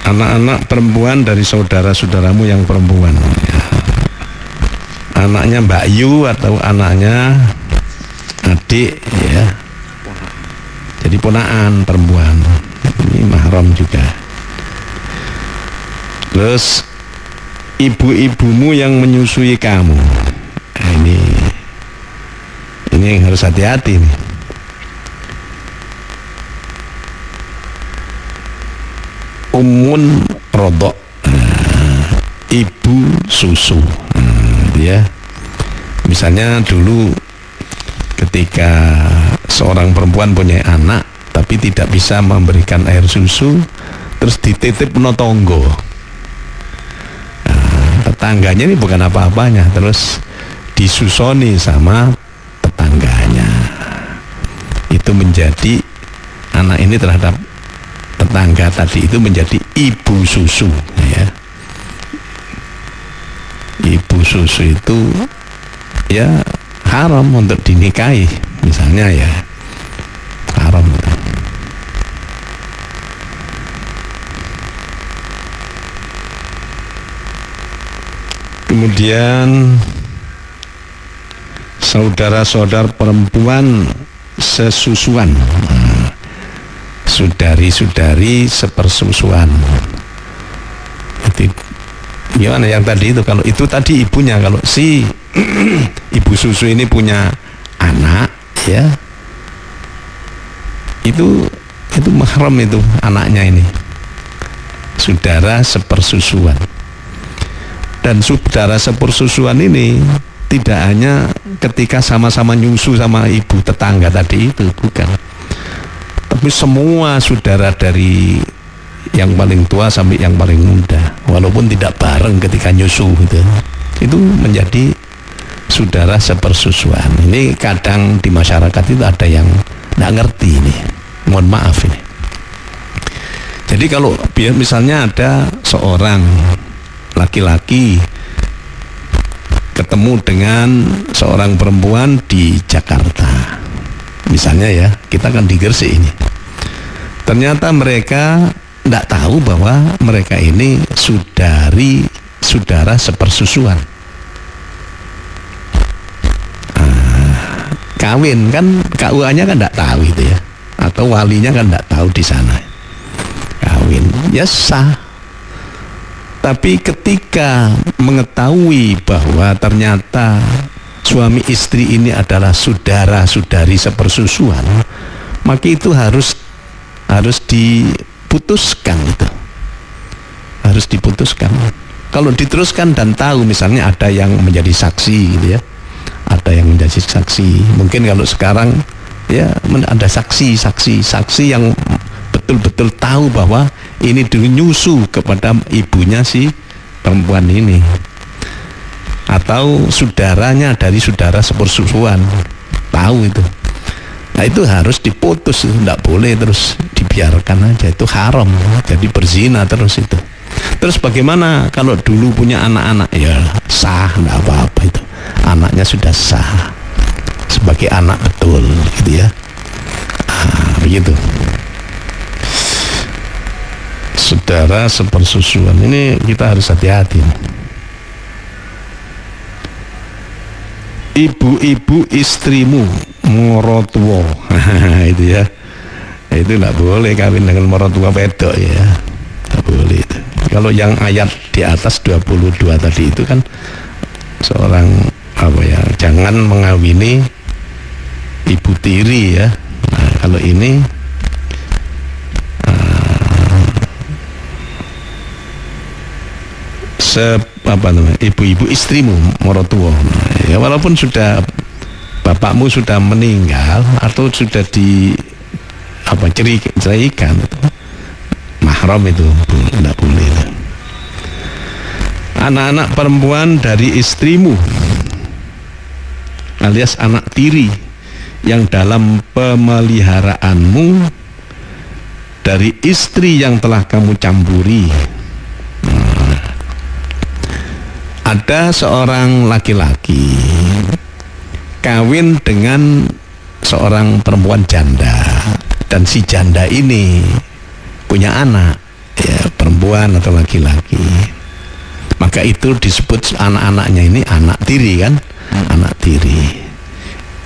Anak-anak perempuan dari saudara-saudaramu yang perempuan ya. Anaknya Mbak Yu atau anaknya adik ya, jadi ponaan perempuan, ini mahram juga. Terus ibu-ibumu yang menyusui kamu, nah, ini yang harus hati-hati nih. Ummun rodok, ibu susu. Ya, misalnya dulu ketika seorang perempuan punya anak tapi tidak bisa memberikan air susu, terus dititip notonggo. Tetangganya ini bukan apa-apanya, terus disusoni sama tetangganya. Itu menjadi anak ini terhadap tetangga tadi itu menjadi ibu susu ya. Ibu susu itu ya haram untuk dinikahi misalnya ya, haram. Kemudian saudara-saudara perempuan sesusuan, saudari-saudari sepersusuan. Itu gimana yang tadi itu? Kalau itu tadi ibunya, kalau si ibu susu ini punya anak ya, itu mahram, itu anaknya ini saudara sepersusuan. Dan saudara sepersusuan ini tidak hanya ketika sama-sama nyusu sama ibu tetangga tadi itu, bukan, tapi semua saudara dari yang paling tua sampai yang paling muda, walaupun tidak bareng ketika nyusu itu menjadi saudara sepersusuan. Ini kadang di masyarakat itu ada yang tidak ngerti ini, mohon maaf ini. Jadi kalau misalnya ada seorang laki-laki ketemu dengan seorang perempuan di Jakarta misalnya ya, kita kan di Gresik ini, ternyata mereka tidak tahu bahwa mereka ini saudara sepersusuan. kawin kan KUA-nya kan tidak tahu itu ya, atau walinya kan tidak tahu di sana kawin, ya sah. Tapi ketika mengetahui bahwa ternyata suami istri ini adalah saudara-saudari sepersusuan, maka itu harus diputuskan itu. Harus diputuskan. Kalau diteruskan dan tahu misalnya ada yang menjadi saksi gitu ya. Ada yang menjadi saksi. Mungkin kalau sekarang ya ada saksi yang betul-betul tahu bahwa ini dulu nyusu kepada ibunya si perempuan ini, atau saudaranya dari saudara sepersusuan, tahu itu. Nah itu harus diputus, tidak boleh terus dibiarkan aja, itu haram, jadi berzina terus itu. Terus bagaimana kalau dulu punya anak-anak? Ya sah, tidak apa-apa itu, anaknya sudah sah sebagai anak betul gitu ya. Begitu. Saudara sepersusuan ini kita harus hati-hati. Ibu-ibu istrimu morotuo, itu ya, itu tidak boleh kawin dengan morotua wedok ya, tidak boleh itu. Kalau yang ayat di atas 22 tadi itu kan seorang apa ya, jangan mengawini ibu tiri ya. Nah, kalau ini ibu-ibu istrimu morotuo, ya walaupun sudah bapakmu sudah meninggal atau sudah ceraikan, mahram itu tidak boleh. Anak-anak perempuan dari istrimu alias anak tiri yang dalam pemeliharaanmu dari istri yang telah kamu campuri. Ada seorang laki-laki kawin dengan seorang perempuan janda, dan si janda ini punya anak ya, perempuan atau laki-laki, maka itu disebut anak-anaknya ini anak tiri kan, anak tiri.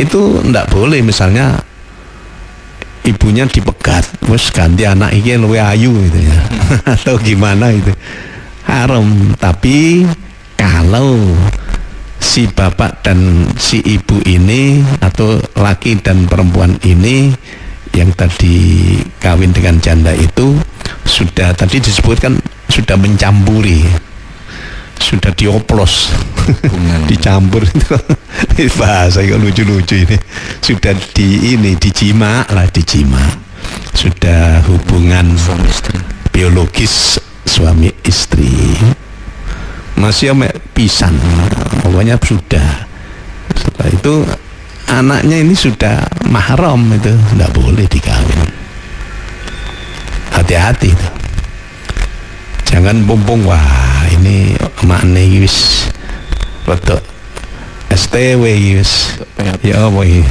Itu tidak boleh misalnya ibunya dipegat, terus ganti anak ini luwe ayu gitu ya atau gimana itu, haram. Tapi kalau si bapak dan si ibu ini atau laki dan perempuan ini yang tadi kawin dengan janda itu sudah tadi disebutkan sudah mencampuri, sudah dioplos, dicampur itu bahasa yang lucu-lucu ini, sudah dijima lah, sudah hubungan biologis suami istri. Masih pisan, pokoknya sudah. Setelah itu anaknya ini sudah mahram, itu tidak boleh dikawin. Hati-hati itu. Jangan bumbung, wah ini makne wis rodok STW wis ya apa iki.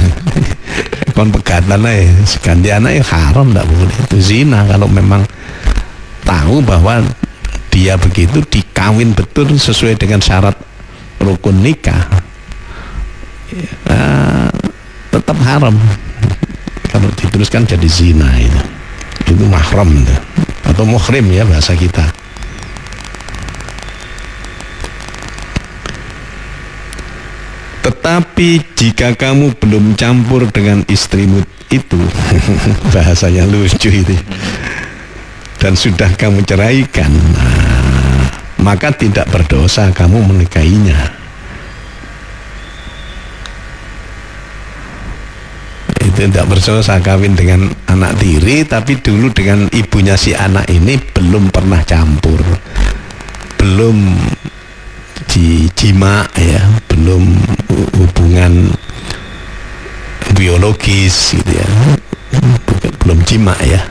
Kon pegatan ae, ganti anak ya haram, tidak boleh. Itu zina kalau memang tahu bahwa dia begitu dikawin betul sesuai dengan syarat rukun nikah, tetap haram. Kalau diteruskan jadi zina itu mahram itu, atau muhrim ya bahasa kita. Tetapi jika kamu belum campur dengan istrimu itu bahasanya lucu itu, dan sudah kamu ceraikan, maka tidak berdosa kamu menikahinya. Itu tidak berdosa kawin dengan anak tiri, tapi dulu dengan ibunya si anak ini belum pernah campur, belum dijima ya, belum hubungan biologis gitu ya, belum jima ya.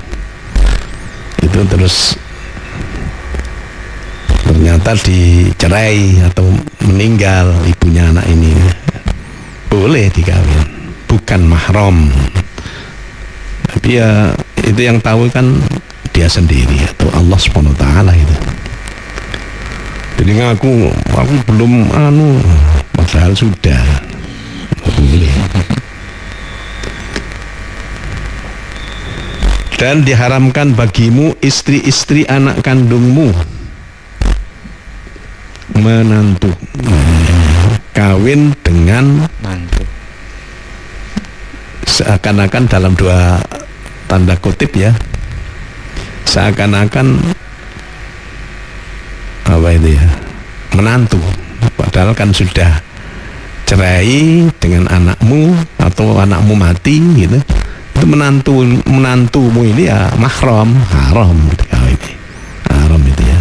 Itu terus ternyata dicerai atau meninggal ibunya anak ini, boleh dikawin, bukan mahram. Tapi ya itu yang tahu kan dia sendiri atau Allah SWT itu. Jadi aku belum padahal sudah boleh. Dan diharamkan bagimu istri-istri anak kandungmu, menantu, kawin dengan Mantu. seakan-akan dalam dua tanda kutip ya, seakan-akan apa itu ya, menantu, padahal kan sudah cerai dengan anakmu atau anakmu mati gitu. Itu menantumu ini ya mahram, haram dikawini, haram itu ya.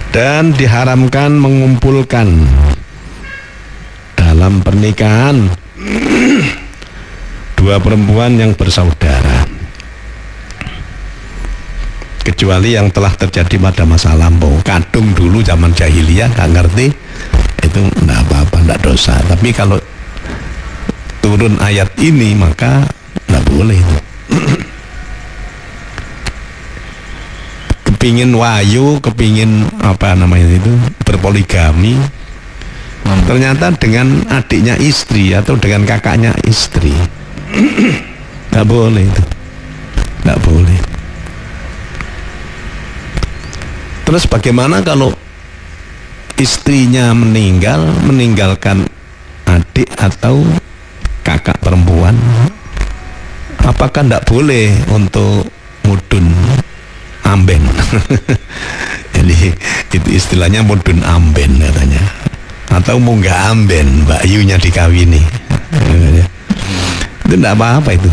Dan diharamkan mengumpulkan dalam pernikahan dua perempuan yang bersaudara, kecuali yang telah terjadi pada masa lampau. Kadung dulu zaman jahiliyah gak ngerti, itu enggak apa-apa, enggak dosa. Tapi kalau turun ayat ini maka enggak boleh itu. Kepingin wayu, kepingin apa namanya itu, berpoligami, ternyata dengan adiknya istri atau dengan kakaknya istri. Enggak boleh itu, enggak boleh. Terus bagaimana kalau istrinya meninggalkan adik atau kakak perempuan? Apakah tidak boleh untuk mudun amben? Jadi itu istilahnya mudun amben katanya, atau munggah amben, Mbak Yunya dikawini. Itu tidak apa-apa itu.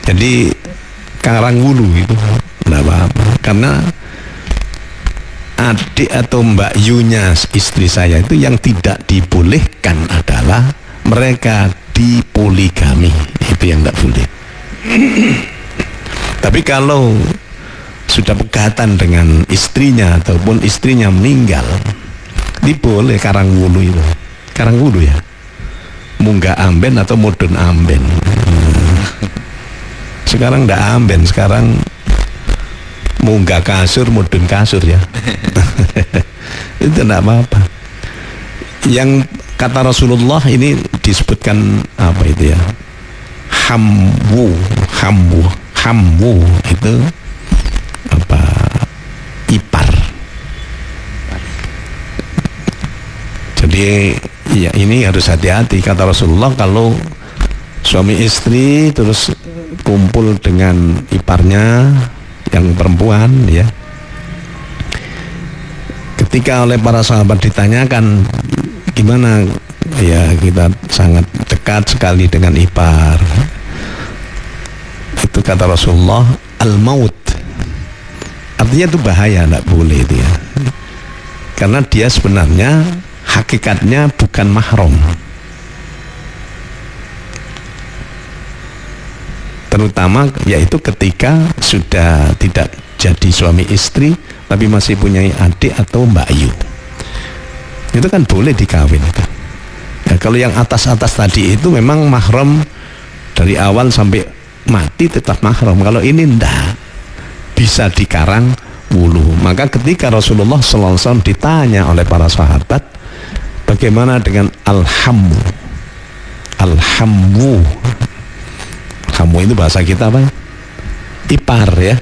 Jadi karang wulu itu tidak apa-apa, karena adik atau Mbak Yunya istri saya itu yang tidak dibolehkan adalah mereka dipoligami, itu yang tidak boleh. Tapi kalau sudah pegatan dengan istrinya ataupun istrinya meninggal, diboleh karang wulu itu, karang wulu ya, munggah amben atau mudun amben. Sekarang tidak amben, sekarang munggah kasur, mudun kasur ya. Itu tidak apa-apa. Yang kata Rasulullah ini disebutkan apa itu ya, hamwu itu apa, ipar. Jadi ya ini harus hati-hati, kata Rasulullah, kalau suami istri terus kumpul dengan iparnya yang perempuan ya, ketika oleh para sahabat ditanyakan gimana ya, kita sangat dekat sekali dengan ipar, itu kata Rasulullah, al-maut, artinya itu bahaya, tidak boleh itu ya, karena dia sebenarnya hakikatnya bukan mahram, terutama yaitu ketika sudah tidak jadi suami istri tapi masih punya adik atau Mbak Yu, itu kan boleh dikawin itu. Ya, kalau yang atas-atas tadi itu memang mahram dari awal sampai mati tetap mahram. Kalau ini ndak, bisa dikarang wulu. Maka ketika Rasulullah SAW ditanya oleh para sahabat, bagaimana dengan alhamu? Hamu itu bahasa kita apa ya? Ipar ya.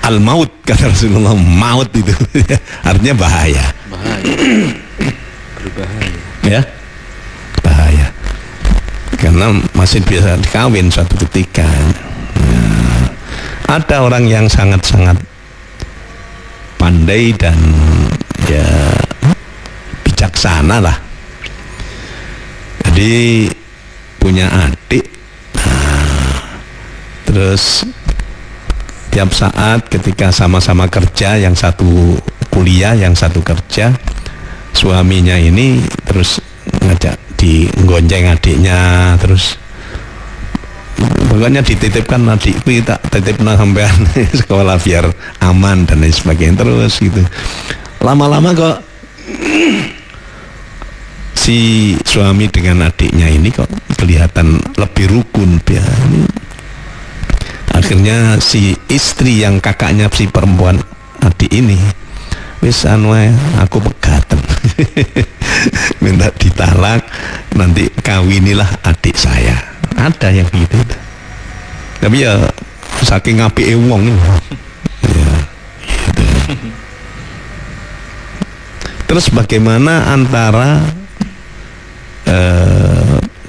Al-maut, kata Rasulullah, maut itu artinya bahaya. Berbahaya. Ya, bahaya. Karena masih bisa dikawin suatu ketika. Ya. Ada orang yang sangat-sangat pandai dan ya bijaksana lah. Jadi punya adik, terus tiap saat ketika sama-sama kerja, yang satu kuliah, yang satu kerja, suaminya ini terus ngajak digonjeng adiknya, terus pokoknya dititipkan adikku, tak titipna sampean sekolah biar aman dan lain sebagainya, terus gitu. Lama-lama kok si suami dengan adiknya ini kok kelihatan lebih rukun ya. Akhirnya si istri yang kakaknya si perempuan adik ini, wis anu aku pegatan minta ditalak, nanti kawinilah adik saya. Ada yang gitu. Tapi ya saking apike wong ya, gitu. Terus bagaimana antara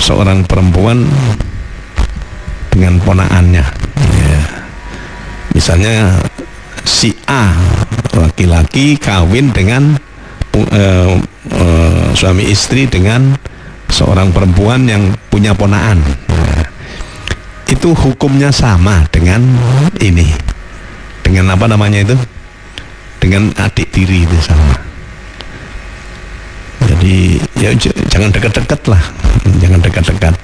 seorang perempuan dengan ponakannya, ya. Misalnya si A laki-laki kawin dengan suami istri dengan seorang perempuan yang punya ponakan, nah, itu hukumnya sama dengan ini, dengan apa namanya itu, dengan adik tiri itu sama. Jadi ya jangan dekat-dekat lah, jangan dekat-dekat.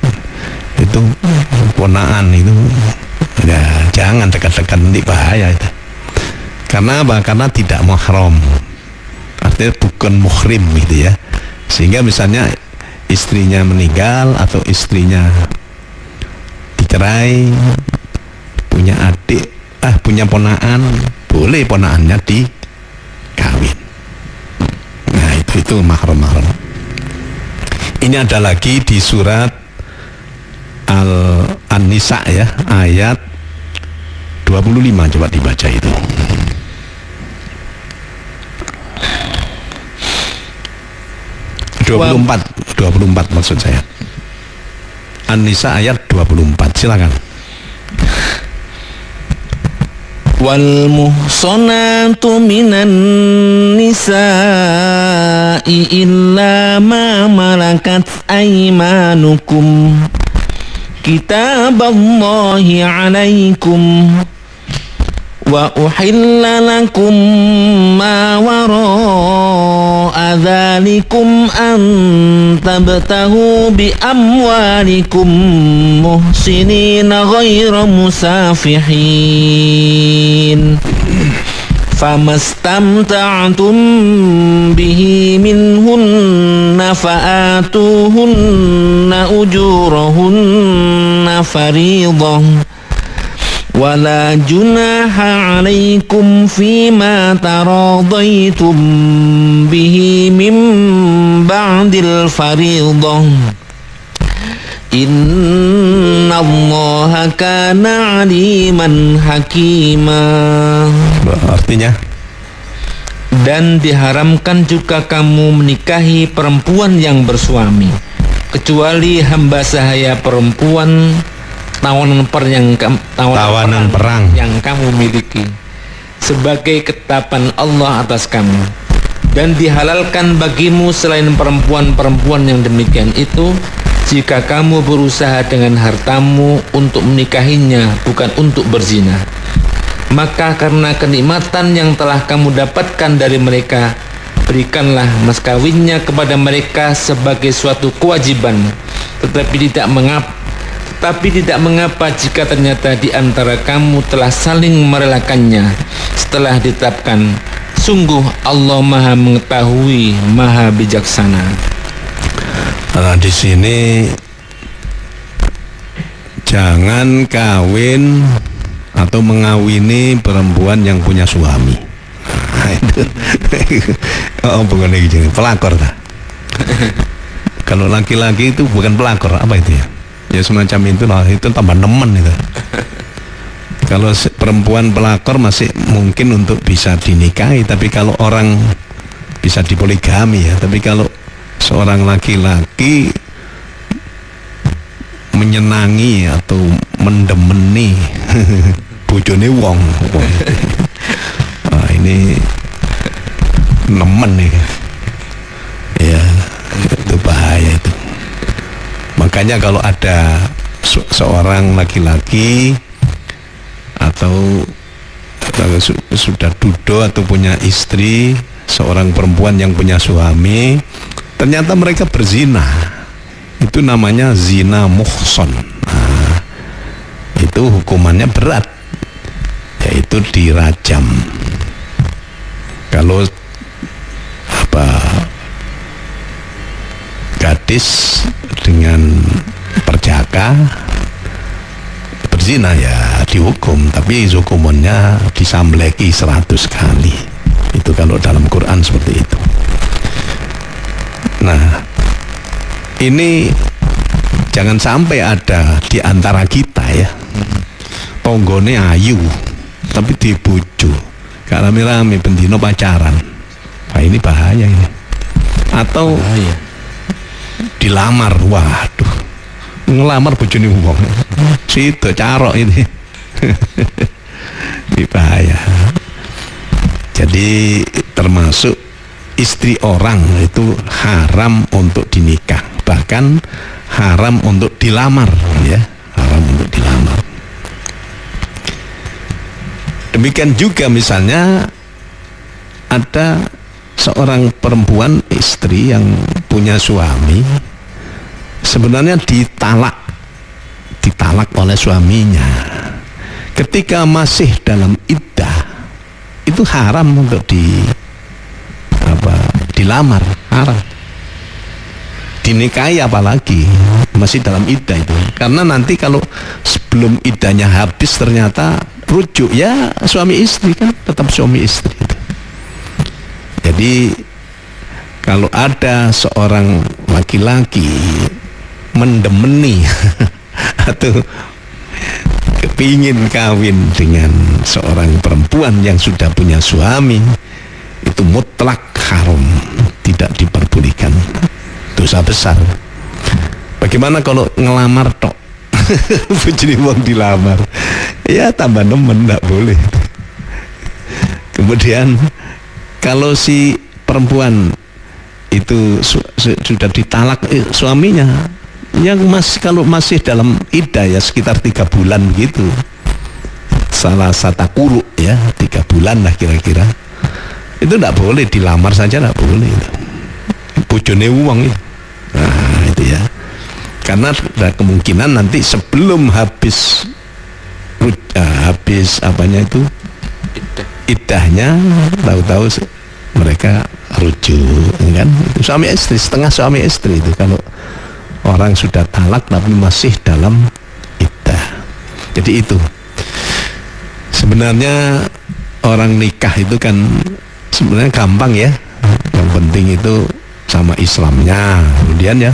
Itu ponakan itu, ya jangan dekat-dekat, nanti bahaya itu. Karena apa? Karena tidak mahram, artinya bukan muhrim gitu ya. Sehingga misalnya istrinya meninggal atau istrinya dicerai, punya adik, punya ponakan, boleh ponakannya dikawin. Nah itu mahram. Ini ada lagi di surat An-Nisa ya, ayat 25, coba dibaca itu. Wow. 24 maksud saya. An-Nisa ayat 24, silakan. Wal muhsanatu minan nisa'i illa ma malakat aymanukum kitaballahi alaikum wa uhilla lakum ma wara'a dhalikum an tabtahu bi amwalikum muhsinina ghayra musafihin famastamta'tum bihi minhunna fa'atuhunna ujurahunna fariḍah wala junaha alaikum fima taradaitum bihi min ba'dil fariḍah innallaha kana aliman hakima. Artinya, dan diharamkan juga kamu menikahi perempuan yang bersuami kecuali hamba sahaya perempuan tawanan perang yang kamu miliki sebagai ketetapan Allah atas kamu, dan dihalalkan bagimu selain perempuan-perempuan yang demikian itu jika kamu berusaha dengan hartamu untuk menikahinya bukan untuk berzina. Maka karena kenikmatan yang telah kamu dapatkan dari mereka, berikanlah mas kawinnya kepada mereka sebagai suatu kewajiban, tetapi tidak mengapa jika ternyata di antara kamu telah saling merelakannya setelah ditetapkan. Sungguh Allah Maha mengetahui, Maha bijaksana. Nah, di sini jangan kawin atau mengawini perempuan yang punya suami. Nah, itu bukan ini pelakor tak? Kalau laki-laki itu bukan pelakor, apa itu ya? Ya semacam itu lah, itu tambah nemen itu. Kalau perempuan pelakor masih mungkin untuk bisa dinikahi, tapi kalau orang bisa dipoligami ya. Tapi kalau seorang laki-laki menyenangi atau mendemeni bojone wong, wah ini nemen nih ya, itu bahaya itu. Makanya kalau ada seorang laki-laki atau sudah duda atau punya istri, seorang perempuan yang punya suami, ternyata mereka berzina, itu namanya zina muhson. Nah, itu hukumannya berat, yaitu dirajam. Kalau gadis dengan perjaka berzina ya dihukum, tapi hukumannya disambleki 100 kali. Itu kalau dalam Quran seperti itu. Nah, ini jangan sampai ada di antara kita ya, tonggone ayu tapi dibujuk gak rame-rame bendino pacaran. Wah, ini bahaya ini. Atau dilamar, waduh, ngelamar bojone wong situ carok ini. Ini bahaya. Jadi termasuk istri orang itu haram untuk dinikah, bahkan haram untuk dilamar ya, haram untuk dilamar. Demikian juga misalnya ada seorang perempuan istri yang punya suami, sebenarnya ditalak oleh suaminya. Ketika masih dalam iddah, itu haram untuk dilamar, haram. Dinikahi apalagi masih dalam iddah itu. Karena nanti kalau sebelum iddahnya habis ternyata rujuk, ya suami istri kan tetap suami istri itu. Jadi kalau ada seorang laki-laki mendemeni atau kepingin kawin dengan seorang perempuan yang sudah punya suami, itu mutlak haram, tidak diperbolehkan, dosa besar. Bagaimana kalau ngelamar tok? Bojone wong dilamar, ya tambah nemen, tidak boleh. Kemudian kalau si perempuan itu sudah ditalak suaminya, yang kalau masih dalam iddah ya sekitar 3 bulan gitu, salah satu kuru ya, 3 bulan lah kira-kira, itu tidak boleh dilamar saja, tidak boleh. Bojone wong itu. Nah itu ya, karena ada kemungkinan nanti sebelum habis apanya itu iddahnya, tahu-tahu mereka rujuk kan. Itu suami istri, setengah suami istri itu kalau orang sudah talak tapi masih dalam iddah. Jadi itu sebenarnya orang nikah itu kan sebenarnya gampang ya, yang penting itu sama Islamnya. Kemudian ya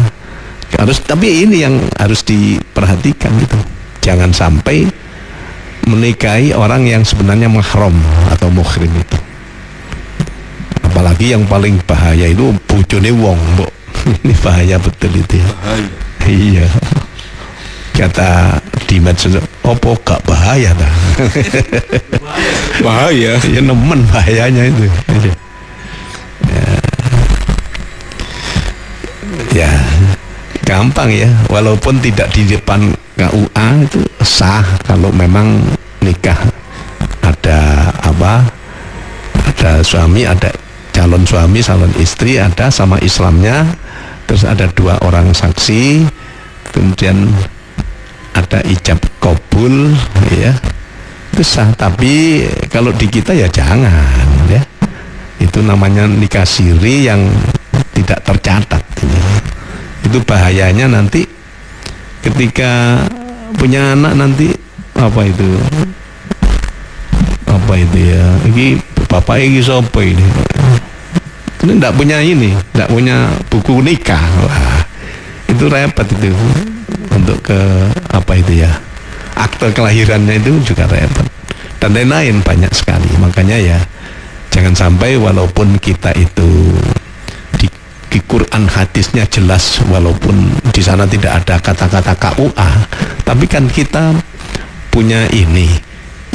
harus, tapi ini yang harus diperhatikan gitu, jangan sampai menikahi orang yang sebenarnya mahram atau muhrim itu. Apalagi yang paling bahaya itu bojone wong, mbok. Ini bahaya betul itu ya. Bahaya. Iya. Kata di medsos, opo gak bahaya dah. Bahaya. Ya nemen bahayanya itu. Ya. Gampang ya, walaupun tidak di depan KUA itu sah kalau memang nikah ada suami, ada calon suami, calon istri, ada sama Islamnya, terus ada 2 orang saksi, kemudian ada ijab kabul ya, itu sah. Tapi kalau di kita ya jangan ya, itu namanya nikah siri yang tidak tercatat ini. Itu bahayanya nanti ketika punya anak nanti apa itu ya, ini bapak ini siapa ini tidak punya tidak punya buku nikah. Wah, itu repot itu untuk ke akte kelahirannya itu juga repot dan lain-lain banyak sekali. Makanya ya jangan sampai walaupun kita itu di Quran hadisnya jelas, walaupun di sana tidak ada kata-kata KUA, tapi kan kita punya ini,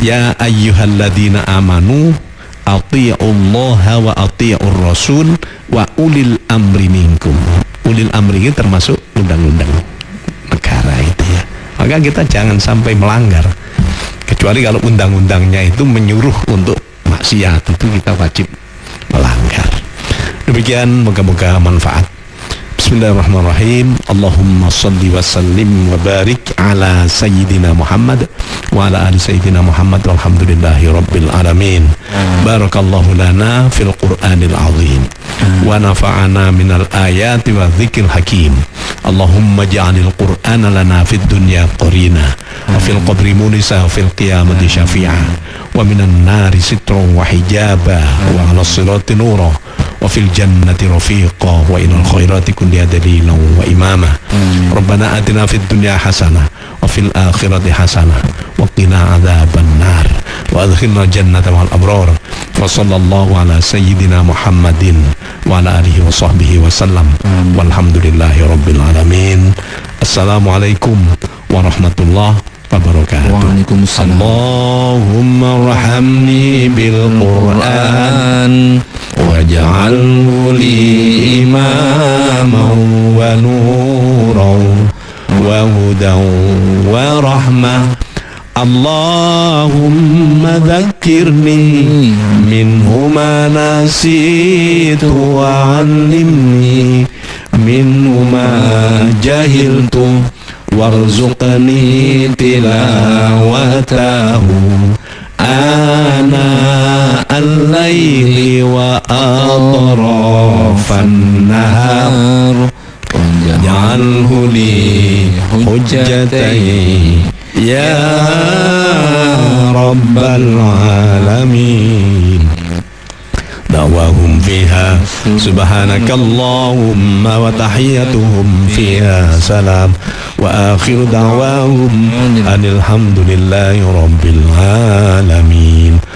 ya ayyuhalladzina amanu athi'ullaha wa athi'ur rasul wa ulil amri minkum. Ulil amri ini termasuk undang-undang negara itu ya. Maka kita jangan sampai melanggar, kecuali kalau undang-undangnya itu menyuruh untuk maksiat, itu kita wajib melanggar. Demikian, moga-moga manfaat. Bismillahirrahmanirrahim. Allahumma salli wa sallim wa barik ala sayyidina Muhammad wa ala ali sayyidina Muhammad walhamdulillahi rabbil alamin. Barakallahu lana fil Qur'anil azim wa nafa'ana minal ayati wa dzikril hakim. Allahumma ja'alil Qur'ana lana fid dunya qarina wa fil qabri munisa wa fil qiyamati syafi'a wa minan nari sitran wa hijaba wa ala sirati nura wa fil jannati rafiqa wa ilal khairati kulliha dalilan wa imama. Rabbana atina fid dunya hasanah wa fil akhirati hasanah wa qina adzabannar wa adkhilna jannata ma'al abrar. Wa sallallahu ala sayyidina Muhammadin wa ala alihi wa sahbihi wa sallam. Walhamdulillahi rabbil alamin. Assalamualaikum warahmatullahi wabarakatuh. Waalaikumsalam. Allahumma arhamni bil Qur'an waj'alhu li imaman wa nuran wa hudan wa rahmah. Allahumma dhakkirni minhu ma nasitu wa 'allimni minhu ma jahiltu warzuqni tilawatahu ana al-laili wa atrafan nahar waj'alhu li hujjatai ya rabbal alamin. Da'wahum fiha subhanakallahumma wa tahiyyatuhum fiha salam wa akhiru da'wahum anil hamdulillahi rabbil alamin.